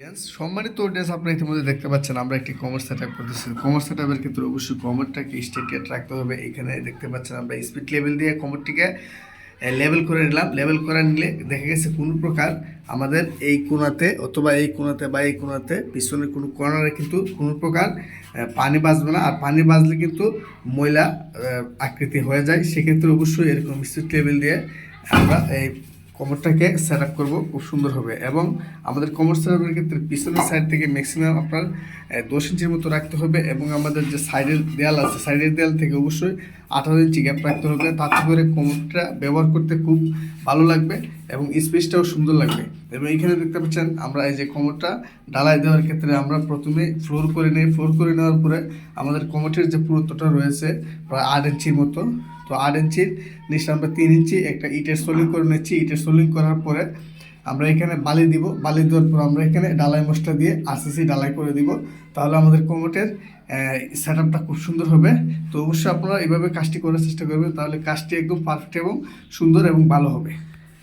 সম্মানিত অডিয়েন্স, আপনারা ইতিমধ্যে দেখতে পাচ্ছেন আমরা একটি কমার সেটআপ করতেছি। কমার সেটআপের ক্ষেত্রে অবশ্যই কমারটাকে স্টেট রাখতে হবে। এখানে দেখতে পাচ্ছেন আমরা স্পিড লেভেল দিয়ে কমারটিকে লেভেল করে নিলাম। লেভেল করে নিলে দেখা গেছে কোনো প্রকার আমাদের এই কোণাতে অথবা এই কোণাতে বা এই কোণাতে পিছনের কোনো কর্নারে কিন্তু কোনো প্রকার পানি বাজবে না। আর পানি বাজলে কিন্তু ময়লা আকৃতি হয়ে যায়। সেক্ষেত্রে অবশ্যই এরকম স্পিড লেভেল দিয়ে আমরা এই কোমরটাকে সেট আপ করবো, খুব সুন্দর হবে। এবং আমাদের কোমর সেট আপের ক্ষেত্রে পিছনের সাইড থেকে ম্যাক্সিমাম আপনার 10 ইঞ্চির মতো রাখতে হবে। এবং আমাদের যে সাইডের দেয়াল আছে, সাইডের দেয়াল থেকে অবশ্যই 18 ইঞ্চি গ্যাপ রাখতে হবে, তাতে করে কোমরটা ব্যবহার করতে খুব ভালো লাগবে এবং স্পেসটাও সুন্দর লাগবে। এবং এইখানে দেখতে পাচ্ছেন আমরা এই যে কোমরটা ঢালাই দেওয়ার ক্ষেত্রে আমরা প্রথমে ফ্লোর করে নিই। ফ্লোর করে নেওয়ার পরে আমাদের কোমরটির যে পুরুত্বটা রয়েছে প্রায় 8 ইঞ্চির মতো, তো 8 ইঞ্চির নিচে আমরা 3 ইঞ্চি একটা ইটের সোলিং করে নিচ্ছি। ইটের সোলিং করার পরে আমরা এখানে বালি দিব। বালি দেওয়ার পর আমরা এখানে ডালাই মশলা দিয়ে আরসিসি ডালাই করে দিব। তাহলে আমাদের কোমরের সেট আপটা খুব সুন্দর হবে। তো অবশ্যই আপনারা এইভাবে কাজটি করার চেষ্টা করবেন, তাহলে কাজটি একদম পারফেক্ট এবং সুন্দর এবং ভালো হবে।